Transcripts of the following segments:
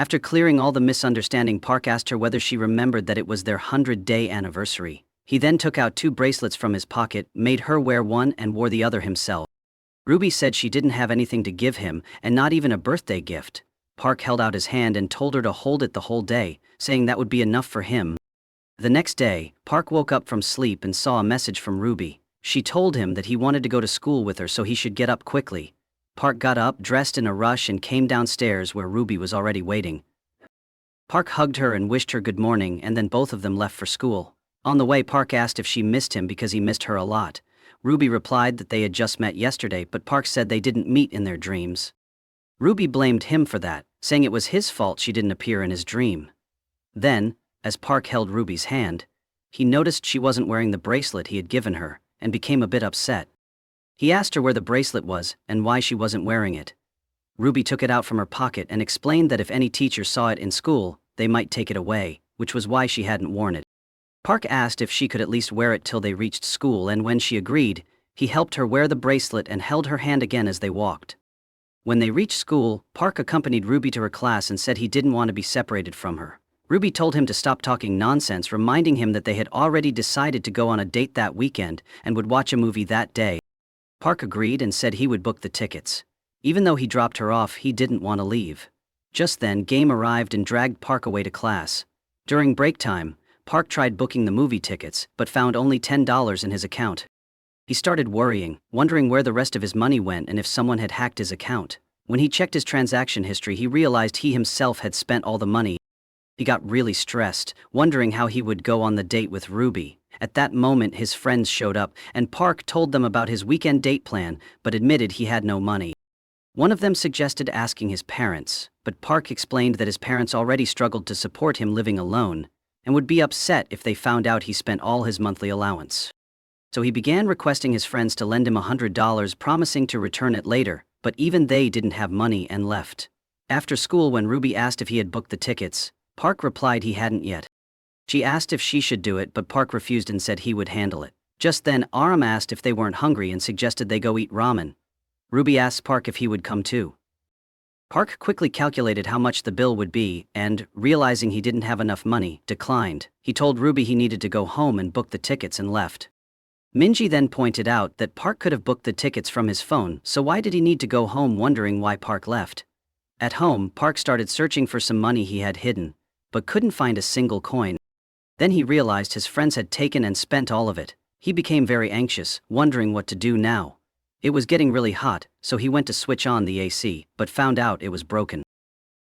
After clearing all the misunderstanding, Park asked her whether she remembered that it was their 100-day anniversary. He then took out 2 bracelets from his pocket, made her wear one and wore the other himself. Ruby said she didn't have anything to give him, and not even a birthday gift. Park held out his hand and told her to hold it the whole day, saying that would be enough for him. The next day, Park woke up from sleep and saw a message from Ruby. She told him that he wanted to go to school with her, so he should get up quickly. Park got up, dressed in a rush, and came downstairs where Ruby was already waiting. Park hugged her and wished her good morning, and then both of them left for school. On the way, Park asked if she missed him because he missed her a lot. Ruby replied that they had just met yesterday, but Park said they didn't meet in their dreams. Ruby blamed him for that, saying it was his fault she didn't appear in his dream. Then, as Park held Ruby's hand, he noticed she wasn't wearing the bracelet he had given her, and became a bit upset. He asked her where the bracelet was and why she wasn't wearing it. Ruby took it out from her pocket and explained that if any teacher saw it in school, they might take it away, which was why she hadn't worn it. Park asked if she could at least wear it till they reached school, and when she agreed, he helped her wear the bracelet and held her hand again as they walked. When they reached school, Park accompanied Ruby to her class and said he didn't want to be separated from her. Ruby told him to stop talking nonsense, reminding him that they had already decided to go on a date that weekend and would watch a movie that day. Park agreed and said he would book the tickets. Even though he dropped her off, he didn't want to leave. Just then, Game arrived and dragged Park away to class. During break time, Park tried booking the movie tickets, but found only $10 in his account. He started worrying, wondering where the rest of his money went and if someone had hacked his account. When he checked his transaction history, he realized he himself had spent all the money. He got really stressed, wondering how he would go on the date with Ruby. At that moment, his friends showed up, and Park told them about his weekend date plan, but admitted he had no money. One of them suggested asking his parents, but Park explained that his parents already struggled to support him living alone, and would be upset if they found out he spent all his monthly allowance. So he began requesting his friends to lend him $100, promising to return it later, but even they didn't have money and left. After school, when Ruby asked if he had booked the tickets, Park replied he hadn't yet. She asked if she should do it, but Park refused and said he would handle it. Just then, Aram asked if they weren't hungry and suggested they go eat ramen. Ruby asked Park if he would come too. Park quickly calculated how much the bill would be and, realizing he didn't have enough money, declined. He told Ruby he needed to go home and book the tickets and left. Minji then pointed out that Park could have booked the tickets from his phone, so why did he need to go home, wondering why Park left. At home, Park started searching for some money he had hidden, but couldn't find a single coin. Then he realized his friends had taken and spent all of it. He became very anxious, wondering what to do now. It was getting really hot, so he went to switch on the AC, but found out it was broken.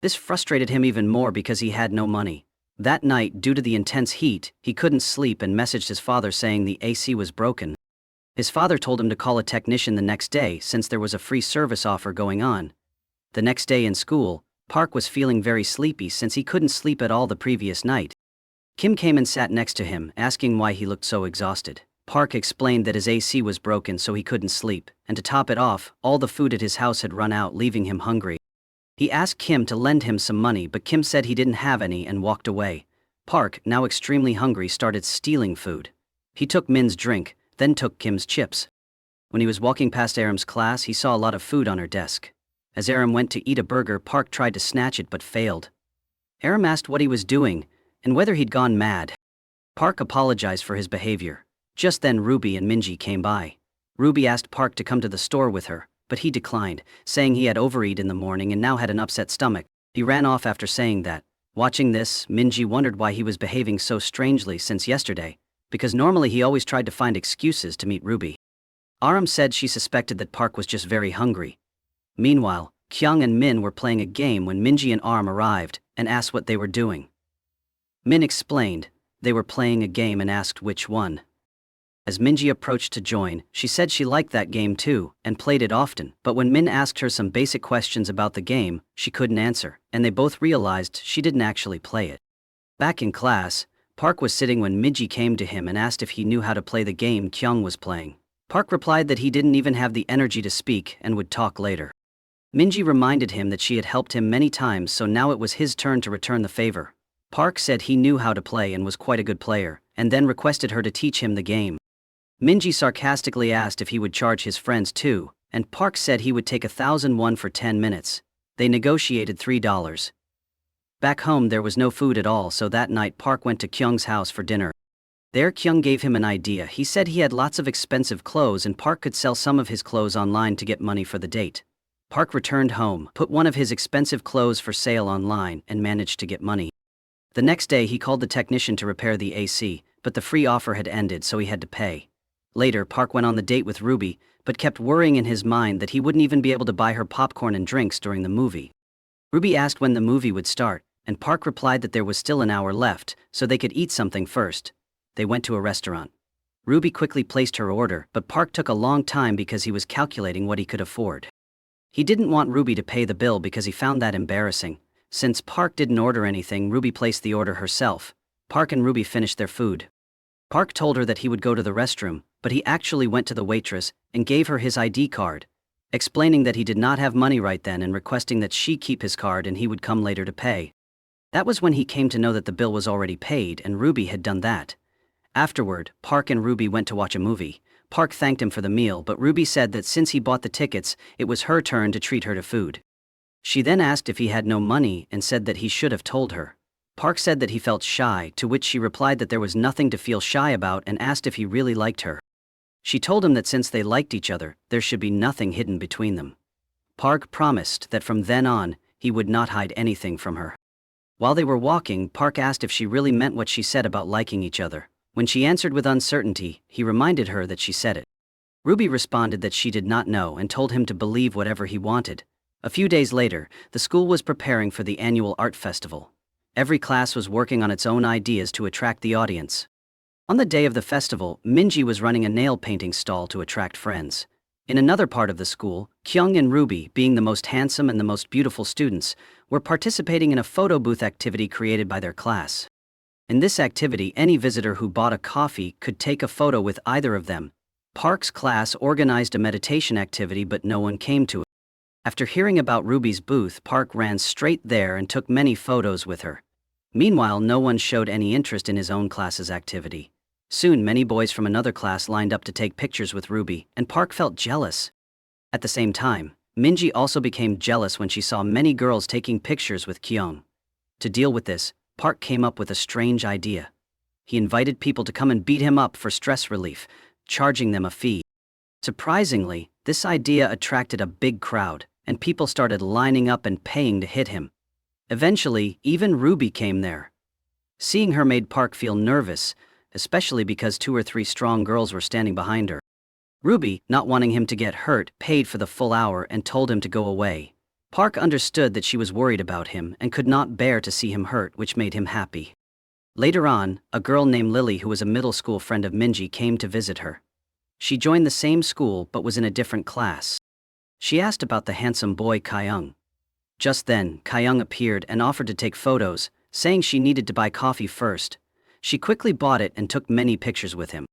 This frustrated him even more because he had no money. That night, due to the intense heat, he couldn't sleep and messaged his father saying the AC was broken. His father told him to call a technician the next day since there was a free service offer going on. The next day in school, Park was feeling very sleepy since he couldn't sleep at all the previous night. Kim came and sat next to him, asking why he looked so exhausted. Park explained that his AC was broken so he couldn't sleep, and to top it off, all the food at his house had run out, leaving him hungry. He asked Kim to lend him some money, but Kim said he didn't have any and walked away. Park, now extremely hungry, started stealing food. He took Min's drink, then took Kim's chips. When he was walking past Aram's class, he saw a lot of food on her desk. As Aram went to eat a burger, Park tried to snatch it but failed. Aram asked what he was doing, and whether he'd gone mad. Park apologized for his behavior. Just then Ruby and Minji came by. Ruby asked Park to come to the store with her, but he declined, saying he had overeaten in the morning and now had an upset stomach. He ran off after saying that. Watching this, Minji wondered why he was behaving so strangely since yesterday, because normally he always tried to find excuses to meet Ruby. Aram said she suspected that Park was just very hungry. Meanwhile, Kyung and Min were playing a game when Minji and Aram arrived and asked what they were doing. Min explained they were playing a game and asked which one. As Minji approached to join, she said she liked that game too and played it often, but when Min asked her some basic questions about the game, she couldn't answer, and they both realized she didn't actually play it. Back in class, Park was sitting when Minji came to him and asked if he knew how to play the game Kyung was playing. Park replied that he didn't even have the energy to speak and would talk later. Minji reminded him that she had helped him many times, so now it was his turn to return the favor. Park said he knew how to play and was quite a good player, and then requested her to teach him the game. Minji sarcastically asked if he would charge his friends too, and Park said he would take 1,001 for 10 minutes. They negotiated $3. Back home there was no food at all, so that night Park went to Kyung's house for dinner. There Kyung gave him an idea. He said he had lots of expensive clothes and Park could sell some of his clothes online to get money for the date. Park returned home, put one of his expensive clothes for sale online, and managed to get money. The next day he called the technician to repair the AC, but the free offer had ended, so he had to pay. Later, Park went on the date with Ruby, but kept worrying in his mind that he wouldn't even be able to buy her popcorn and drinks during the movie. Ruby asked when the movie would start, and Park replied that there was still an hour left, so they could eat something first. They went to a restaurant. Ruby quickly placed her order, but Park took a long time because he was calculating what he could afford. He didn't want Ruby to pay the bill because he found that embarrassing. Since Park didn't order anything, Ruby placed the order herself. Park and Ruby finished their food. Park told her that he would go to the restroom, but he actually went to the waitress and gave her his ID card, explaining that he did not have money right then and requesting that she keep his card and he would come later to pay. That was when he came to know that the bill was already paid and Ruby had done that. Afterward, Park and Ruby went to watch a movie. Park thanked him for the meal, but Ruby said that since he bought the tickets, it was her turn to treat her to food. She then asked if he had no money and said that he should have told her. Park said that he felt shy, to which she replied that there was nothing to feel shy about and asked if he really liked her. She told him that since they liked each other, there should be nothing hidden between them. Park promised that from then on, he would not hide anything from her. While they were walking, Park asked if she really meant what she said about liking each other. When she answered with uncertainty, he reminded her that she said it. Ruby responded that she did not know and told him to believe whatever he wanted. A few days later, the school was preparing for the annual art festival. Every class was working on its own ideas to attract the audience. On the day of the festival, Minji was running a nail painting stall to attract friends. In another part of the school, Kyung and Ruby, being the most handsome and the most beautiful students, were participating in a photo booth activity created by their class. In this activity, any visitor who bought a coffee could take a photo with either of them. Park's class organized a meditation activity, but no one came to it. After hearing about Ruby's booth, Park ran straight there and took many photos with her. Meanwhile, no one showed any interest in his own class's activity. Soon, many boys from another class lined up to take pictures with Ruby, and Park felt jealous. At the same time, Minji also became jealous when she saw many girls taking pictures with Kyung. To deal with this, Park came up with a strange idea. He invited people to come and beat him up for stress relief, charging them a fee. Surprisingly, this idea attracted a big crowd, and people started lining up and paying to hit him. Eventually, even Ruby came there. Seeing her made Park feel nervous, especially because 2 or 3 strong girls were standing behind her. Ruby, not wanting him to get hurt, paid for the full hour and told him to go away. Park understood that she was worried about him and could not bear to see him hurt, which made him happy. Later on, a girl named Lily, who was a middle school friend of Minji, came to visit her. She joined the same school but was in a different class. She asked about the handsome boy Kyung. Just then, Kyung appeared and offered to take photos, saying she needed to buy coffee first. She quickly bought it and took many pictures with him.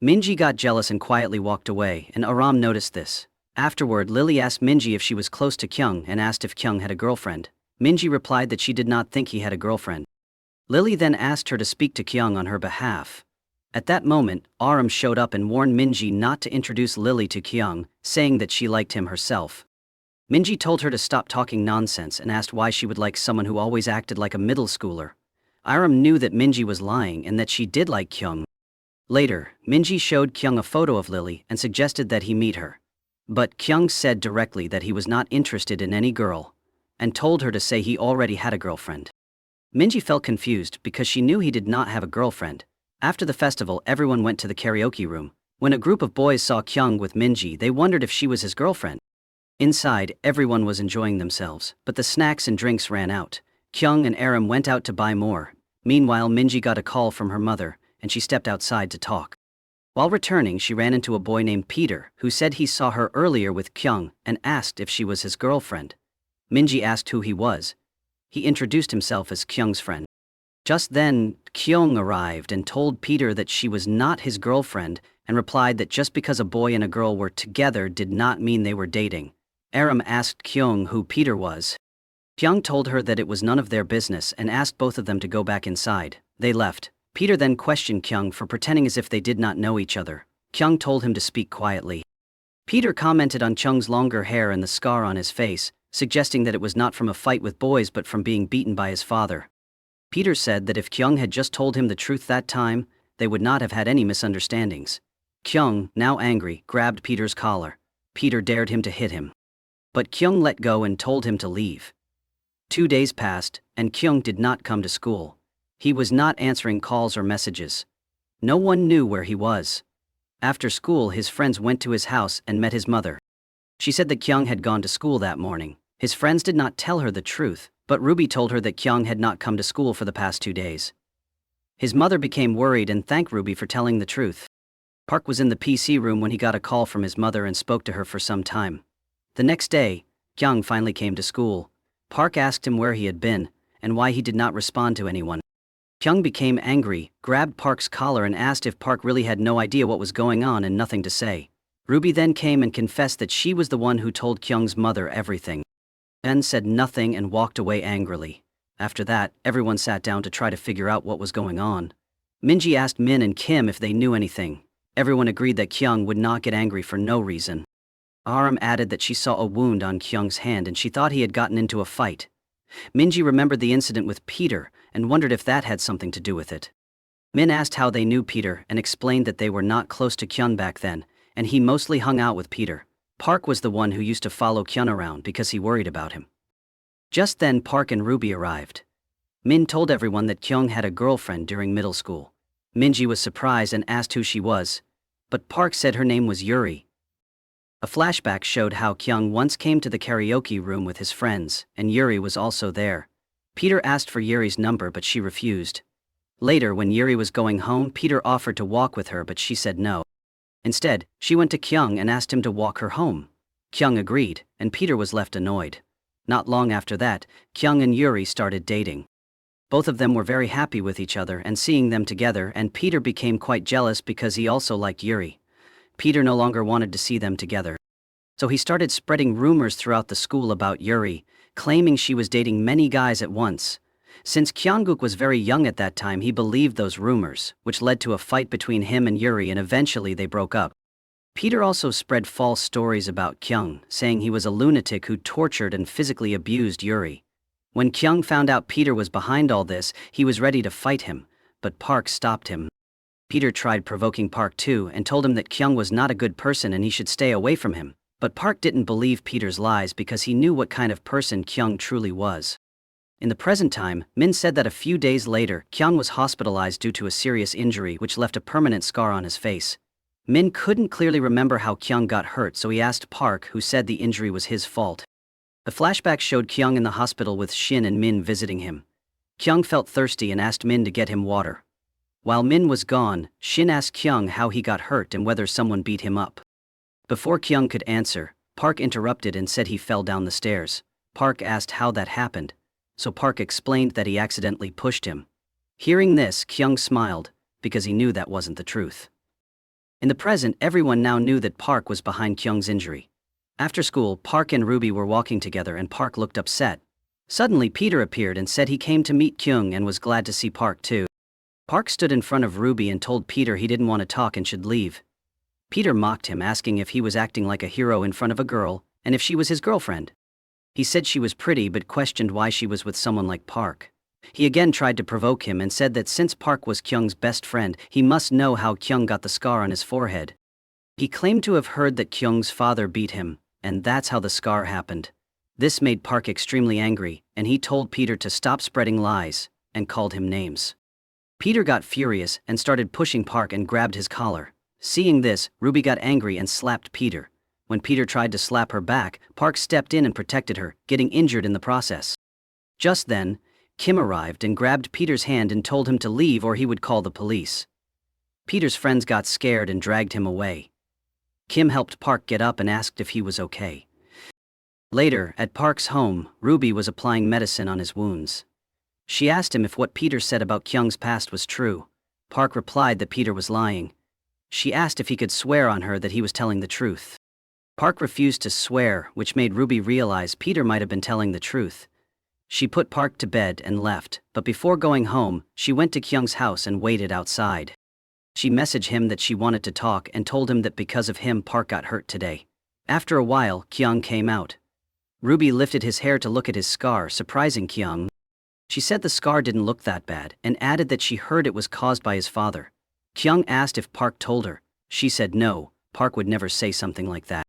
Minji got jealous and quietly walked away, and Aram noticed this. Afterward, Lily asked Minji if she was close to Kyung and asked if Kyung had a girlfriend. Minji replied that she did not think he had a girlfriend. Lily then asked her to speak to Kyung on her behalf. At that moment, Aram showed up and warned Minji not to introduce Lily to Kyung, saying that she liked him herself. Minji told her to stop talking nonsense and asked why she would like someone who always acted like a middle schooler. Aram knew that Minji was lying and that she did like Kyung. Later, Minji showed Kyung a photo of Lily and suggested that he meet her. But Kyung said directly that he was not interested in any girl, and told her to say he already had a girlfriend. Minji felt confused because she knew he did not have a girlfriend. After the festival, everyone went to the karaoke room. When a group of boys saw Kyung with Minji, they wondered if she was his girlfriend. Inside, everyone was enjoying themselves, but the snacks and drinks ran out. Kyung and Aram went out to buy more. Meanwhile, Minji got a call from her mother, and she stepped outside to talk. While returning, she ran into a boy named Peter, who said he saw her earlier with Kyung and asked if she was his girlfriend. Minji asked who he was. He introduced himself as Kyung's friend. Just then, Kyung arrived and told Peter that she was not his girlfriend and replied that just because a boy and a girl were together did not mean they were dating. Aram asked Kyung who Peter was. Kyung told her that it was none of their business and asked both of them to go back inside. They left. Peter then questioned Kyung for pretending as if they did not know each other. Kyung told him to speak quietly. Peter commented on Kyung's longer hair and the scar on his face, suggesting that it was not from a fight with boys but from being beaten by his father. Peter said that if Kyung had just told him the truth that time, they would not have had any misunderstandings. Kyung, now angry, grabbed Peter's collar. Peter dared him to hit him. But Kyung let go and told him to leave. 2 days passed, and Kyung did not come to school. He was not answering calls or messages. No one knew where he was. After school, his friends went to his house and met his mother. She said that Kyung had gone to school that morning. His friends did not tell her the truth, but Ruby told her that Kyung had not come to school for the past 2 days. His mother became worried and thanked Ruby for telling the truth. Park was in the PC room when he got a call from his mother and spoke to her for some time. The next day, Kyung finally came to school. Park asked him where he had been, and why he did not respond to anyone. Kyung became angry, grabbed Park's collar and asked if Park really had no idea what was going on and nothing to say. Ruby then came and confessed that she was the one who told Kyung's mother everything. Ben said nothing and walked away angrily. After that, everyone sat down to try to figure out what was going on. Minji asked Min and Kim if they knew anything. Everyone agreed that Kyung would not get angry for no reason. Aram added that she saw a wound on Kyung's hand and she thought he had gotten into a fight. Minji remembered the incident with Peter and wondered if that had something to do with it. Min asked how they knew Peter and explained that they were not close to Kyung back then, and he mostly hung out with Peter. Park was the one who used to follow Kyung around because he worried about him. Just then Park and Ruby arrived. Min told everyone that Kyung had a girlfriend during middle school. Minji was surprised and asked who she was, but Park said her name was Yuri. A flashback showed how Kyung once came to the karaoke room with his friends, and Yuri was also there. Peter asked for Yuri's number but she refused. Later, when Yuri was going home, Peter offered to walk with her but she said no. Instead, she went to Kyung and asked him to walk her home. Kyung agreed, and Peter was left annoyed. Not long after that, Kyung and Yuri started dating. Both of them were very happy with each other and seeing them together, and Peter became quite jealous because he also liked Yuri. Peter no longer wanted to see them together. So he started spreading rumors throughout the school about Yuri, claiming she was dating many guys at once. Since Kyungguk was very young at that time, he believed those rumors, which led to a fight between him and Yuri, and eventually they broke up. Peter also spread false stories about Kyung, saying he was a lunatic who tortured and physically abused Yuri. When Kyung found out Peter was behind all this, he was ready to fight him, but Park stopped him. Peter tried provoking Park too and told him that Kyung was not a good person and he should stay away from him, but Park didn't believe Peter's lies because he knew what kind of person Kyung truly was. In the present time, Min said that a few days later, Kyung was hospitalized due to a serious injury which left a permanent scar on his face. Min couldn't clearly remember how Kyung got hurt, so he asked Park, who said the injury was his fault. The flashback showed Kyung in the hospital with Shin and Min visiting him. Kyung felt thirsty and asked Min to get him water. While Min was gone, Shin asked Kyung how he got hurt and whether someone beat him up. Before Kyung could answer, Park interrupted and said he fell down the stairs. Park asked how that happened, so Park explained that he accidentally pushed him. Hearing this, Kyung smiled, because he knew that wasn't the truth. In the present, everyone now knew that Park was behind Kyung's injury. After school, Park and Ruby were walking together and Park looked upset. Suddenly Peter appeared and said he came to meet Kyung and was glad to see Park too. Park stood in front of Ruby and told Peter he didn't want to talk and should leave. Peter mocked him, asking if he was acting like a hero in front of a girl, and if she was his girlfriend. He said she was pretty but questioned why she was with someone like Park. He again tried to provoke him and said that since Park was Kyung's best friend, he must know how Kyung got the scar on his forehead. He claimed to have heard that Kyung's father beat him, and that's how the scar happened. This made Park extremely angry, and he told Peter to stop spreading lies, and called him names. Peter got furious and started pushing Park and grabbed his collar. Seeing this, Ruby got angry and slapped Peter. When Peter tried to slap her back, Park stepped in and protected her, getting injured in the process. Just then, Kim arrived and grabbed Peter's hand and told him to leave or he would call the police. Peter's friends got scared and dragged him away. Kim helped Park get up and asked if he was okay. Later, at Park's home, Ruby was applying medicine on his wounds. She asked him if what Peter said about Kyung's past was true. Park replied that Peter was lying. She asked if he could swear on her that he was telling the truth. Park refused to swear, which made Ruby realize Peter might have been telling the truth. She put Park to bed and left, but before going home, she went to Kyung's house and waited outside. She messaged him that she wanted to talk and told him that because of him Park got hurt today. After a while, Kyung came out. Ruby lifted his hair to look at his scar, surprising Kyung. She said the scar didn't look that bad, and added that she heard it was caused by his father. Kyung asked if Park told her. She said no, Park would never say something like that.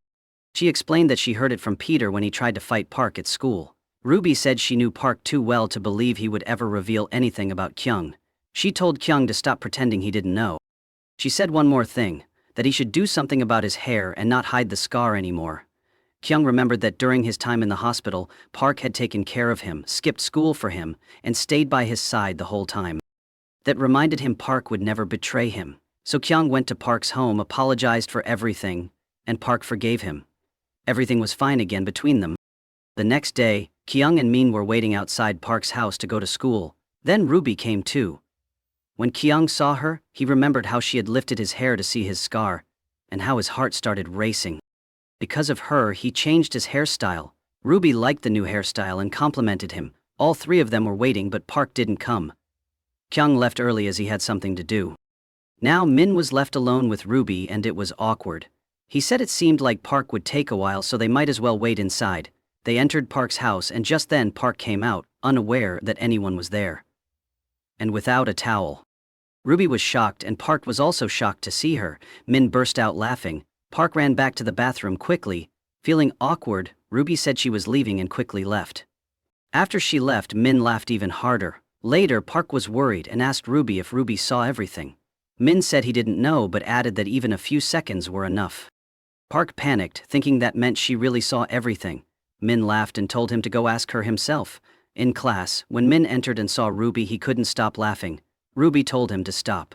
She explained that she heard it from Peter when he tried to fight Park at school. Ruby said she knew Park too well to believe he would ever reveal anything about Kyung. She told Kyung to stop pretending he didn't know. She said one more thing, that he should do something about his hair and not hide the scar anymore. Kyung remembered that during his time in the hospital, Park had taken care of him, skipped school for him, and stayed by his side the whole time. That reminded him Park would never betray him. So Kyung went to Park's home, apologized for everything, and Park forgave him. Everything was fine again between them. The next day, Kyung and Min were waiting outside Park's house to go to school. Then Ruby came too. When Kyung saw her, he remembered how she had lifted his hair to see his scar, and how his heart started racing. Because of her, he changed his hairstyle. Ruby liked the new hairstyle and complimented him. All three of them were waiting, but Park didn't come. Kyung left early as he had something to do. Now Min was left alone with Ruby, and it was awkward. He said it seemed like Park would take a while, so they might as well wait inside. They entered Park's house, and just then Park came out, unaware that anyone was there. And without a towel. Ruby was shocked, and Park was also shocked to see her. Min burst out laughing. Park ran back to the bathroom quickly. Feeling awkward, Ruby said she was leaving and quickly left. After she left, Min laughed even harder. Later, Park was worried and asked Ruby if Ruby saw everything. Min said he didn't know, but added that even a few seconds were enough. Park panicked, thinking that meant she really saw everything. Min laughed and told him to go ask her himself. In class, when Min entered and saw Ruby, he couldn't stop laughing. Ruby told him to stop.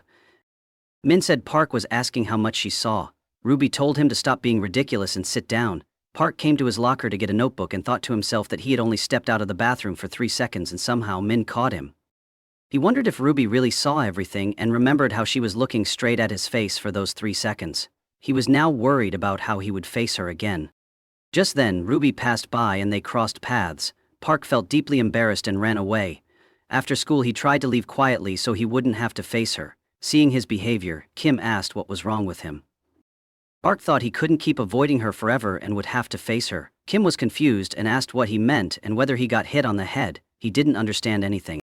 Min said Park was asking how much she saw. Ruby told him to stop being ridiculous and sit down. Park came to his locker to get a notebook and thought to himself that he had only stepped out of the bathroom for 3 seconds and somehow Min caught him. He wondered if Ruby really saw everything and remembered how she was looking straight at his face for those 3 seconds. He was now worried about how he would face her again. Just then, Ruby passed by and they crossed paths. Park felt deeply embarrassed and ran away. After school, he tried to leave quietly so he wouldn't have to face her. Seeing his behavior, Kim asked what was wrong with him. Park thought he couldn't keep avoiding her forever and would have to face her. Kim was confused and asked what he meant and whether he got hit on the head. He didn't understand anything.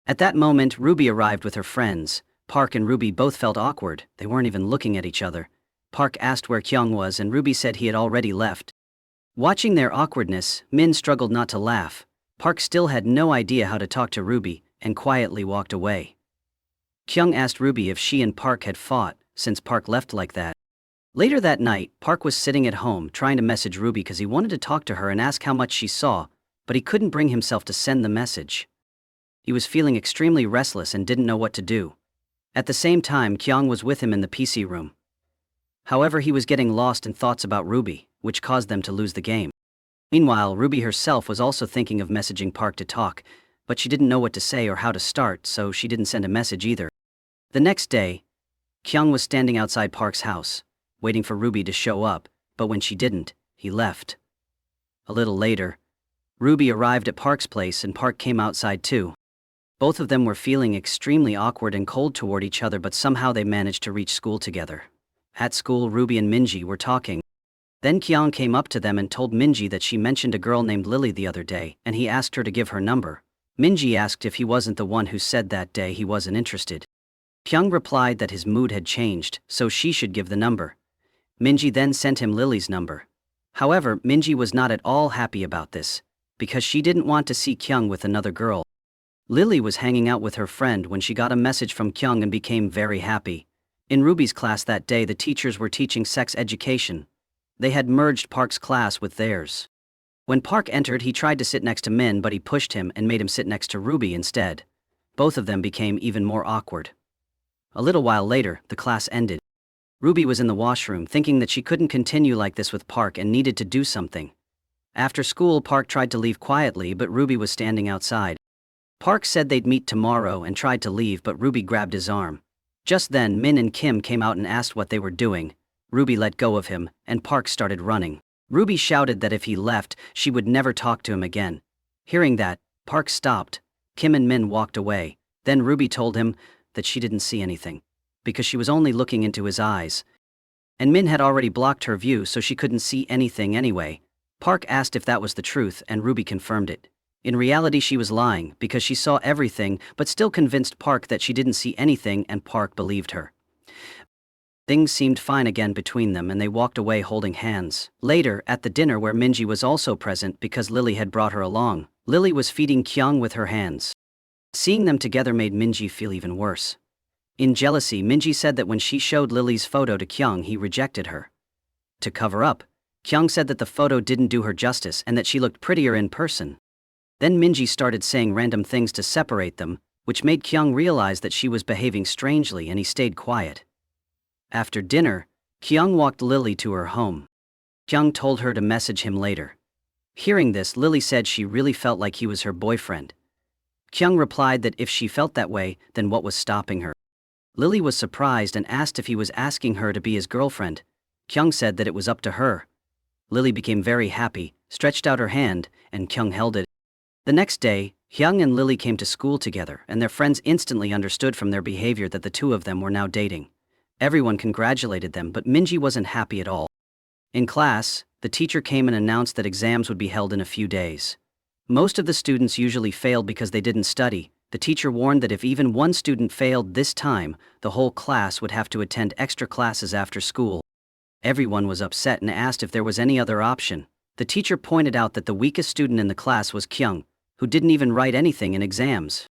At that moment, Ruby arrived with her friends. Park and Ruby both felt awkward. They weren't even looking at each other. Park asked where Kyung was and Ruby said he had already left. Watching their awkwardness, Min struggled not to laugh. Park still had no idea how to talk to Ruby and quietly walked away. Kyung asked Ruby if she and Park had fought, since Park left like that. Later that night, Park was sitting at home trying to message Ruby because he wanted to talk to her and ask how much she saw, but he couldn't bring himself to send the message. He was feeling extremely restless and didn't know what to do. At the same time, Kyung was with him in the PC room. However, he was getting lost in thoughts about Ruby, which caused them to lose the game. Meanwhile, Ruby herself was also thinking of messaging Park to talk, but she didn't know what to say or how to start, so she didn't send a message either. The next day, Kyung was standing outside Park's house, waiting for Ruby to show up, but when she didn't, he left. A little later, Ruby arrived at Park's place and Park came outside too. Both of them were feeling extremely awkward and cold toward each other, but somehow they managed to reach school together. At school, Ruby and Minji were talking. Then Kyung came up to them and told Minji that she mentioned a girl named Lily the other day, and he asked her to give her number. Minji asked if he wasn't the one who said that day he wasn't interested. Kyung replied that his mood had changed, so she should give the number. Minji then sent him Lily's number. However, Minji was not at all happy about this, because she didn't want to see Kyung with another girl. Lily was hanging out with her friend when she got a message from Kyung and became very happy. In Ruby's class that day, the teachers were teaching sex education. They had merged Park's class with theirs. When Park entered, he tried to sit next to Min, but he pushed him and made him sit next to Ruby instead. Both of them became even more awkward. A little while later, the class ended. Ruby was in the washroom thinking that she couldn't continue like this with Park and needed to do something. After school, Park tried to leave quietly, but Ruby was standing outside. Park said they'd meet tomorrow and tried to leave, but Ruby grabbed his arm. Just then, Min and Kim came out and asked what they were doing. Ruby let go of him, and Park started running. Ruby shouted that if he left, she would never talk to him again. Hearing that, Park stopped. Kim and Min walked away. Then Ruby told him that she didn't see anything, because she was only looking into his eyes. And Min had already blocked her view, so she couldn't see anything anyway. Park asked if that was the truth, and Ruby confirmed it. In reality, she was lying because she saw everything, but still convinced Park that she didn't see anything, and Park believed her. Things seemed fine again between them, and they walked away holding hands. Later, at the dinner where Minji was also present because Lily had brought her along, Lily was feeding Kyung with her hands. Seeing them together made Minji feel even worse. In jealousy, Minji said that when she showed Lily's photo to Kyung, he rejected her. To cover up, Kyung said that the photo didn't do her justice and that she looked prettier in person. Then Minji started saying random things to separate them, which made Kyung realize that she was behaving strangely, and he stayed quiet. After dinner, Kyung walked Lily to her home. Kyung told her to message him later. Hearing this, Lily said she really felt like he was her boyfriend. Kyung replied that if she felt that way, then what was stopping her? Lily was surprised and asked if he was asking her to be his girlfriend. Kyung said that it was up to her. Lily became very happy, stretched out her hand, and Kyung held it. The next day, Kyung and Lily came to school together, and their friends instantly understood from their behavior that the two of them were now dating. Everyone congratulated them, but Minji wasn't happy at all. In class, the teacher came and announced that exams would be held in a few days. Most of the students usually failed because they didn't study. The teacher warned that if even one student failed this time, the whole class would have to attend extra classes after school. Everyone was upset and asked if there was any other option. The teacher pointed out that the weakest student in the class was Kyung, who didn't even write anything in exams.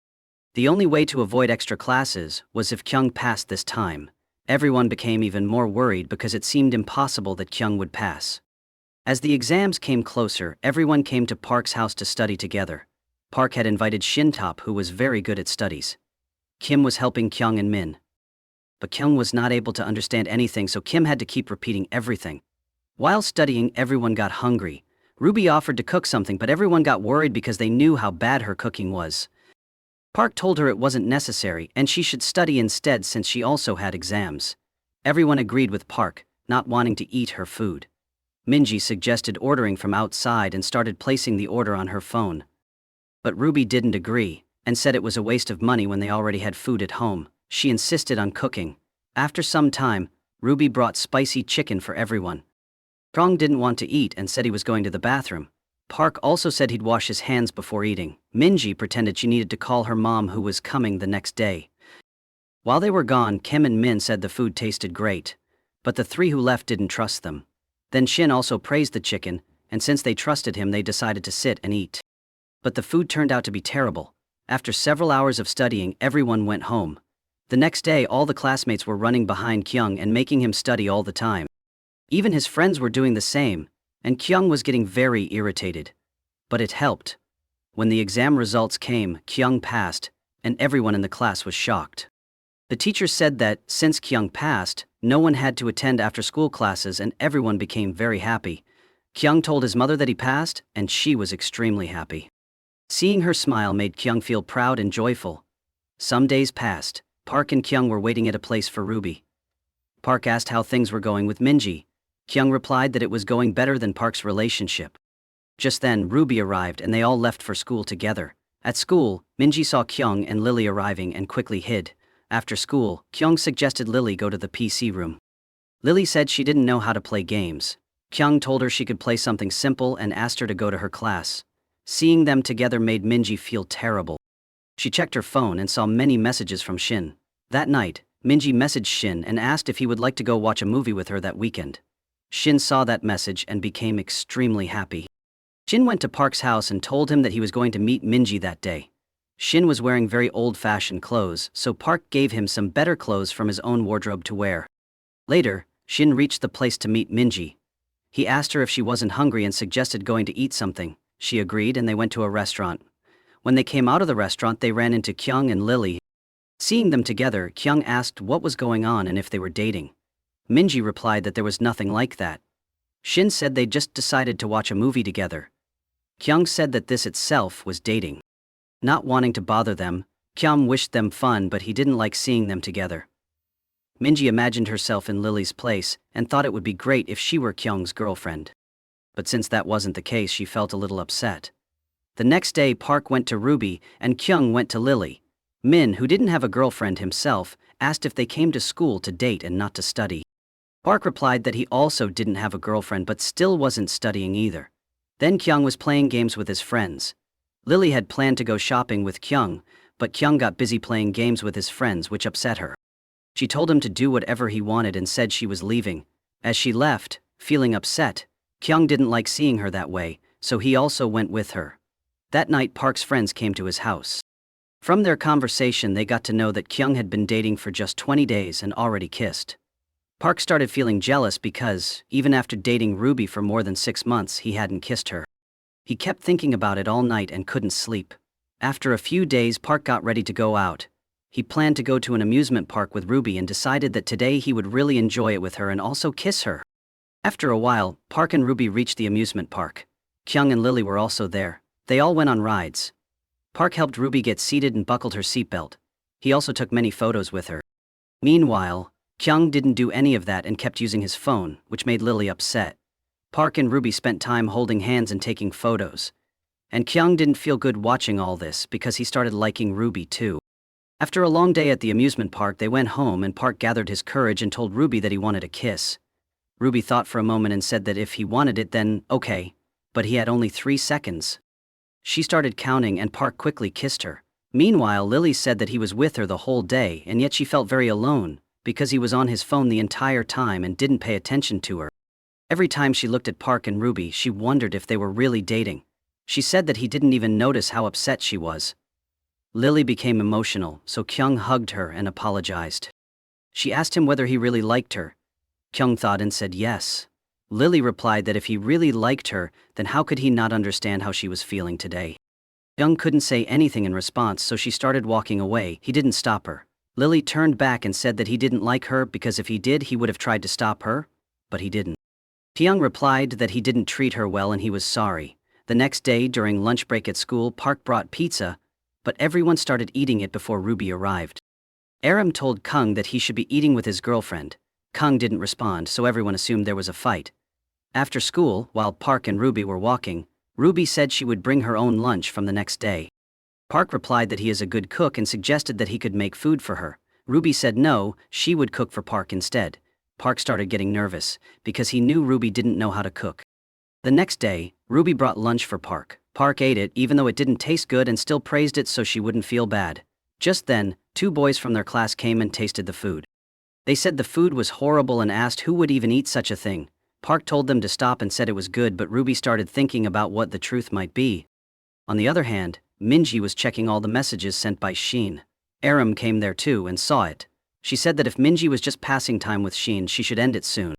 The only way to avoid extra classes was if Kyung passed this time. Everyone became even more worried because it seemed impossible that Kyung would pass. As the exams came closer, everyone came to Park's house to study together. Park had invited Shintop, who was very good at studies. Kim was helping Kyung and Min. But Kyung was not able to understand anything, so Kim had to keep repeating everything. While studying, everyone got hungry. Ruby offered to cook something, but everyone got worried because they knew how bad her cooking was. Park told her it wasn't necessary and she should study instead since she also had exams. Everyone agreed with Park, not wanting to eat her food. Minji suggested ordering from outside and started placing the order on her phone. But Ruby didn't agree, and said it was a waste of money when they already had food at home. She insisted on cooking. After some time, Ruby brought spicy chicken for everyone. Trong didn't want to eat and said he was going to the bathroom. Park also said he'd wash his hands before eating. Minji pretended she needed to call her mom, who was coming the next day. While they were gone, Kim and Min said the food tasted great. But the three who left didn't trust them. Then Shin also praised the chicken, and since they trusted him, they decided to sit and eat. But the food turned out to be terrible. After several hours of studying, everyone went home. The next day, all the classmates were running behind Kyung and making him study all the time. Even his friends were doing the same, and Kyung was getting very irritated. But it helped. When the exam results came, Kyung passed, and everyone in the class was shocked. The teacher said that, since Kyung passed, no one had to attend after-school classes, and everyone became very happy. Kyung told his mother that he passed, and she was extremely happy. Seeing her smile made Kyung feel proud and joyful. Some days passed. Park and Kyung were waiting at a place for Ruby. Park asked how things were going with Minji. Kyung replied that it was going better than Park's relationship. Just then, Ruby arrived and they all left for school together. At school, Minji saw Kyung and Lily arriving and quickly hid. After school, Kyung suggested Lily go to the PC room. Lily said she didn't know how to play games. Kyung told her she could play something simple and asked her to go to her class. Seeing them together made Minji feel terrible. She checked her phone and saw many messages from Shin. That night, Minji messaged Shin and asked if he would like to go watch a movie with her that weekend. Shin saw that message and became extremely happy. Shin went to Park's house and told him that he was going to meet Minji that day. Shin was wearing very old-fashioned clothes, so Park gave him some better clothes from his own wardrobe to wear. Later, Shin reached the place to meet Minji. He asked her if she wasn't hungry and suggested going to eat something. She agreed and they went to a restaurant. When they came out of the restaurant, they ran into Kyung and Lily. Seeing them together, Kyung asked what was going on and if they were dating. Minji replied that there was nothing like that. Shin said they just decided to watch a movie together. Kyung said that this itself was dating. Not wanting to bother them, Kyung wished them fun, but he didn't like seeing them together. Minji imagined herself in Lily's place and thought it would be great if she were Kyung's girlfriend. But since that wasn't the case, she felt a little upset. The next day, Park went to Ruby and Kyung went to Lily. Min, who didn't have a girlfriend himself, asked if they came to school to date and not to study. Park replied that he also didn't have a girlfriend but still wasn't studying either. Then Kyung was playing games with his friends. Lily had planned to go shopping with Kyung, but Kyung got busy playing games with his friends, which upset her. She told him to do whatever he wanted and said she was leaving. As she left, feeling upset, Kyung didn't like seeing her that way, so he also went with her. That night Park's friends came to his house. From their conversation they got to know that Kyung had been dating for just 20 days and already kissed. Park started feeling jealous because, even after dating Ruby for more than 6 months, he hadn't kissed her. He kept thinking about it all night and couldn't sleep. After a few days Park got ready to go out. He planned to go to an amusement park with Ruby and decided that today he would really enjoy it with her and also kiss her. After a while, Park and Ruby reached the amusement park. Kyung and Lily were also there. They all went on rides. Park helped Ruby get seated and buckled her seatbelt. He also took many photos with her. Meanwhile, Kyung didn't do any of that and kept using his phone, which made Lily upset. Park and Ruby spent time holding hands and taking photos. And Kyung didn't feel good watching all this because he started liking Ruby too. After a long day at the amusement park they went home and Park gathered his courage and told Ruby that he wanted a kiss. Ruby thought for a moment and said that if he wanted it then, okay. But he had only 3 seconds. She started counting and Park quickly kissed her. Meanwhile Lily said that he was with her the whole day and yet she felt very alone, because he was on his phone the entire time and didn't pay attention to her. Every time she looked at Park and Ruby she wondered if they were really dating. She said that he didn't even notice how upset she was. Lily became emotional, so Kyung hugged her and apologized. She asked him whether he really liked her. Kyung thought and said yes. Lily replied that if he really liked her, then how could he not understand how she was feeling today? Kyung couldn't say anything in response, so she started walking away. He didn't stop her. Lily turned back and said that he didn't like her because if he did he would have tried to stop her, but he didn't. Kyung replied that he didn't treat her well and he was sorry. The next day during lunch break at school Park brought pizza, but everyone started eating it before Ruby arrived. Aram told Kyung that he should be eating with his girlfriend. Kyung didn't respond, so everyone assumed there was a fight. After school, while Park and Ruby were walking, Ruby said she would bring her own lunch from the next day. Park replied that he is a good cook and suggested that he could make food for her. Ruby said no, she would cook for Park instead. Park started getting nervous, because he knew Ruby didn't know how to cook. The next day, Ruby brought lunch for Park. Park ate it even though it didn't taste good and still praised it so she wouldn't feel bad. Just then, 2 boys from their class came and tasted the food. They said the food was horrible and asked who would even eat such a thing. Park told them to stop and said it was good, but Ruby started thinking about what the truth might be. On the other hand, Minji was checking all the messages sent by Shin. Aram came there too and saw it. She said that if Minji was just passing time with Shin she should end it soon.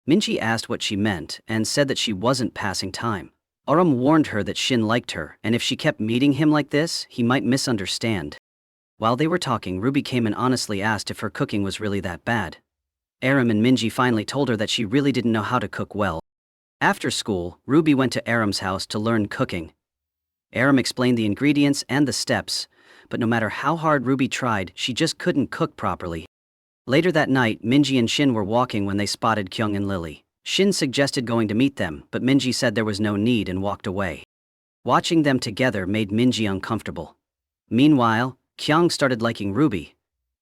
Minji asked what she meant and said that she wasn't passing time. Aram warned her that Shin liked her and if she kept meeting him like this, he might misunderstand. While they were talking, Ruby came and honestly asked if her cooking was really that bad. Aram and Minji finally told her that she really didn't know how to cook well. After school, Ruby went to Aram's house to learn cooking. Aram explained the ingredients and the steps, but no matter how hard Ruby tried, she just couldn't cook properly. Later that night, Minji and Shin were walking when they spotted Kyung and Lily. Shin suggested going to meet them, but Minji said there was no need and walked away. Watching them together made Minji uncomfortable. Meanwhile, Kyung started liking Ruby.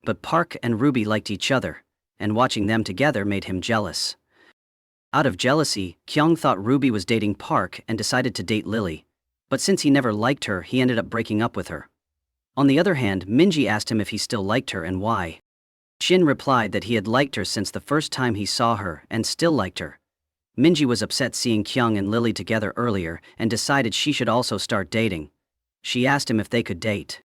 But Park and Ruby liked each other, and watching them together made him jealous. Out of jealousy, Kyung thought Ruby was dating Park and decided to date Lily. But since he never liked her, he ended up breaking up with her. On the other hand, Minji asked him if he still liked her and why. Shin replied that he had liked her since the first time he saw her and still liked her. Minji was upset seeing Kyung and Lily together earlier and decided she should also start dating. She asked him if they could date.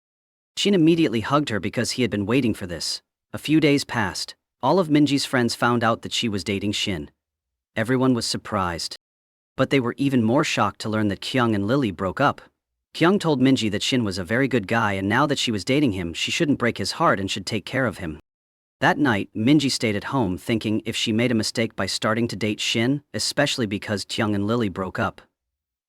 Shin immediately hugged her because he had been waiting for this. A few days passed. All of Minji's friends found out that she was dating Shin. Everyone was surprised. But they were even more shocked to learn that Kyung and Lily broke up. Kyung told Minji that Shin was a very good guy and now that she was dating him she shouldn't break his heart and should take care of him. That night, Minji stayed at home thinking if she made a mistake by starting to date Shin, especially because Kyung and Lily broke up.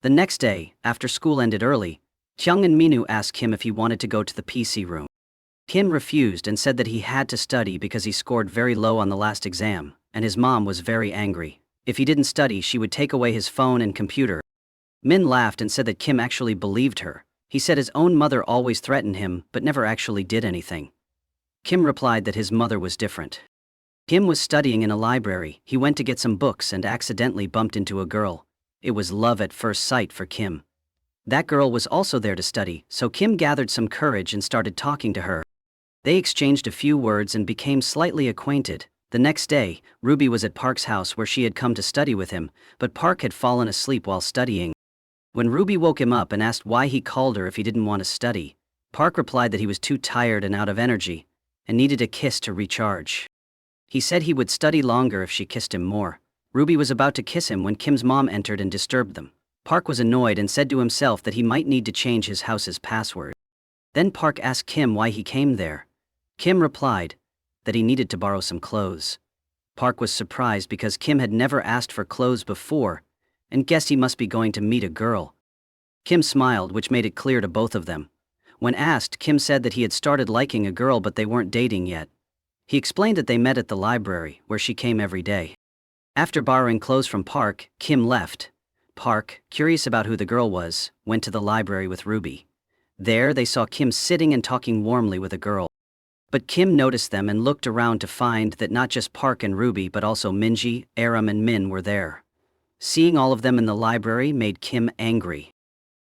The next day, after school ended early, Kyung and Minu asked him if he wanted to go to the PC room. Kim refused and said that he had to study because he scored very low on the last exam, and his mom was very angry. If he didn't study, she would take away his phone and computer. Min laughed and said that Kim actually believed her. He said his own mother always threatened him but never actually did anything. Kim replied that his mother was different. Kim was studying in a library. He went to get some books and accidentally bumped into a girl. It was love at first sight for Kim. That girl was also there to study, so Kim gathered some courage and started talking to her. They exchanged a few words and became slightly acquainted. The next day, Ruby was at Park's house where she had come to study with him, but Park had fallen asleep while studying. When Ruby woke him up and asked why he called her if he didn't want to study, Park replied that he was too tired and out of energy, and needed a kiss to recharge. He said he would study longer if she kissed him more. Ruby was about to kiss him when Kim's mom entered and disturbed them. Park was annoyed and said to himself that he might need to change his house's password. Then Park asked Kim why he came there. Kim replied that he needed to borrow some clothes. Park was surprised because Kim had never asked for clothes before, and guessed he must be going to meet a girl. Kim smiled, which made it clear to both of them. When asked, Kim said that he had started liking a girl but they weren't dating yet. He explained that they met at the library, where she came every day. After borrowing clothes from Park, Kim left. Park, curious about who the girl was, went to the library with Ruby. There they saw Kim sitting and talking warmly with a girl. But Kim noticed them and looked around to find that not just Park and Ruby but also Minji, Aram and Min were there. Seeing all of them in the library made Kim angry.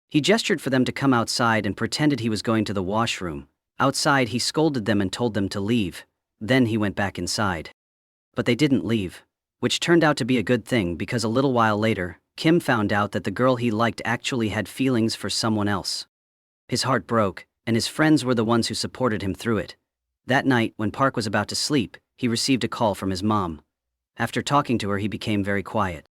He gestured for them to come outside and pretended he was going to the washroom. Outside he scolded them and told them to leave. Then he went back inside. But they didn't leave, which turned out to be a good thing because a little while later, Kim found out that the girl he liked actually had feelings for someone else. His heart broke, and his friends were the ones who supported him through it. That night, when Park was about to sleep, he received a call from his mom. After talking to her, he became very quiet.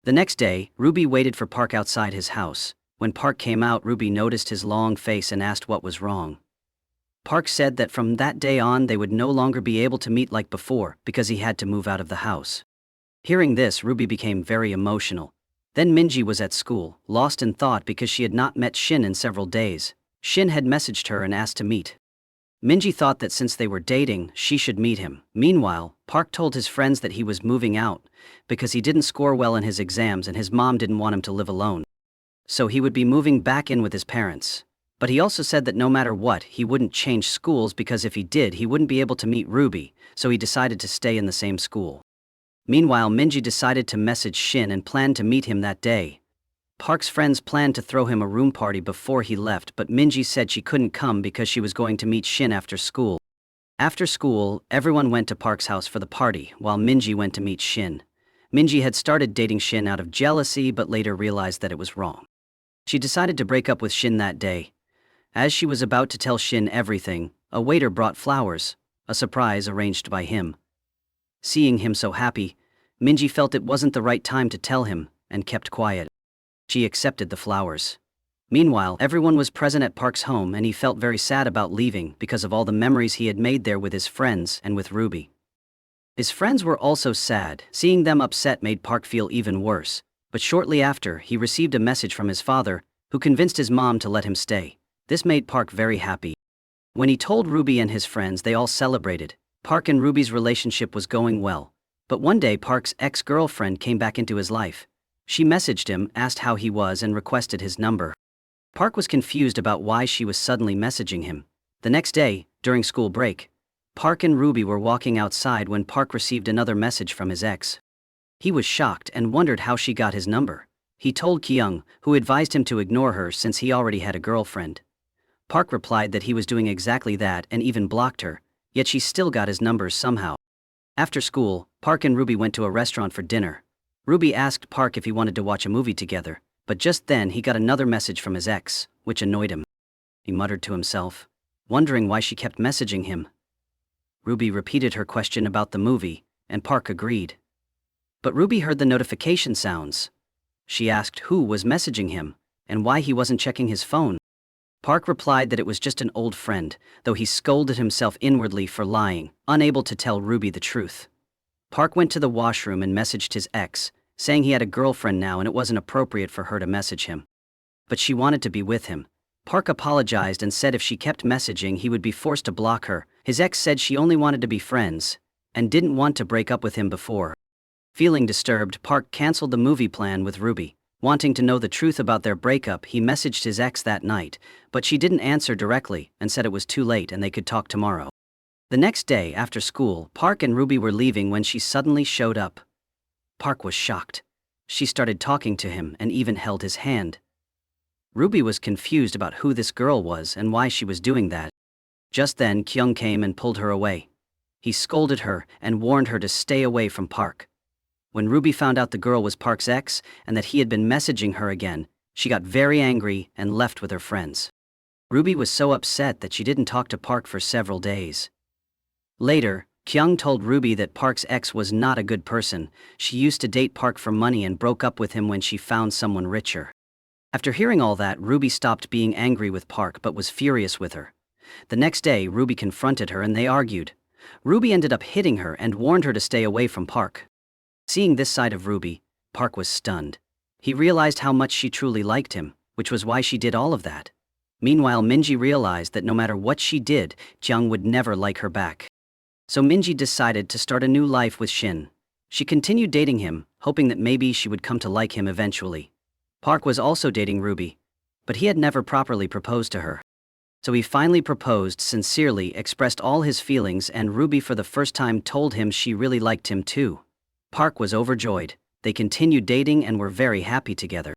The next day, Ruby waited for Park outside his house. When Park came out, Ruby noticed his long face and asked what was wrong. Park said that from that day on they would no longer be able to meet like before because he had to move out of the house. Hearing this, Ruby became very emotional. Then Minji was at school, lost in thought because she had not met Shin in several days. Shin had messaged her and asked to meet. Minji thought that since they were dating, she should meet him. Meanwhile, Park told his friends that he was moving out because he didn't score well in his exams and his mom didn't want him to live alone. So he would be moving back in with his parents. But he also said that no matter what, he wouldn't change schools because if he did, he wouldn't be able to meet Ruby, so he decided to stay in the same school. Meanwhile, Minji decided to message Shin and planned to meet him that day. Park's friends planned to throw him a room party before he left, but Minji said she couldn't come because she was going to meet Shin after school. After school, everyone went to Park's house for the party, while Minji went to meet Shin. Minji had started dating Shin out of jealousy but later realized that it was wrong. She decided to break up with Shin that day. As she was about to tell Shin everything, a waiter brought flowers, a surprise arranged by him. Seeing him so happy, Minji felt it wasn't the right time to tell him, and kept quiet. She accepted the flowers. Meanwhile, everyone was present at Park's home and he felt very sad about leaving because of all the memories he had made there with his friends and with Ruby. His friends were also sad. Seeing them upset made Park feel even worse, but shortly after, he received a message from his father, who convinced his mom to let him stay. This made Park very happy. When he told Ruby and his friends, they all celebrated. Park and Ruby's relationship was going well. But one day Park's ex-girlfriend came back into his life. She messaged him, asked how he was and requested his number. Park was confused about why she was suddenly messaging him. The next day, during school break, Park and Ruby were walking outside when Park received another message from his ex. He was shocked and wondered how she got his number. He told Kyung, who advised him to ignore her since he already had a girlfriend. Park replied that he was doing exactly that and even blocked her, yet she still got his numbers somehow. After school, Park and Ruby went to a restaurant for dinner. Ruby asked Park if he wanted to watch a movie together, but just then he got another message from his ex, which annoyed him. He muttered to himself, wondering why she kept messaging him. Ruby repeated her question about the movie, and Park agreed. But Ruby heard the notification sounds. She asked who was messaging him, and why he wasn't checking his phone. Park replied that it was just an old friend, though he scolded himself inwardly for lying, unable to tell Ruby the truth. Park went to the washroom and messaged his ex, saying he had a girlfriend now and it wasn't appropriate for her to message him. But she wanted to be with him. Park apologized and said if she kept messaging he would be forced to block her. His ex said she only wanted to be friends, and didn't want to break up with him before. Feeling disturbed, Park canceled the movie plan with Ruby. Wanting to know the truth about their breakup, he messaged his ex that night, but she didn't answer directly and said it was too late and they could talk tomorrow. The next day, after school, Park and Ruby were leaving when she suddenly showed up. Park was shocked. She started talking to him and even held his hand. Ruby was confused about who this girl was and why she was doing that. Just then Kyung came and pulled her away. He scolded her and warned her to stay away from Park. When Ruby found out the girl was Park's ex and that he had been messaging her again, she got very angry and left with her friends. Ruby was so upset that she didn't talk to Park for several days. Later, Kyung told Ruby that Park's ex was not a good person. She used to date Park for money and broke up with him when she found someone richer. After hearing all that, Ruby stopped being angry with Park but was furious with her. The next day, Ruby confronted her and they argued. Ruby ended up hitting her and warned her to stay away from Park. Seeing this side of Ruby, Park was stunned. He realized how much she truly liked him, which was why she did all of that. Meanwhile, Minji realized that no matter what she did, Kyung would never like her back. So Minji decided to start a new life with Shin. She continued dating him, hoping that maybe she would come to like him eventually. Park was also dating Ruby, but he had never properly proposed to her. So he finally proposed sincerely, expressed all his feelings, and Ruby for the first time told him she really liked him too. Park was overjoyed. They continued dating and were very happy together.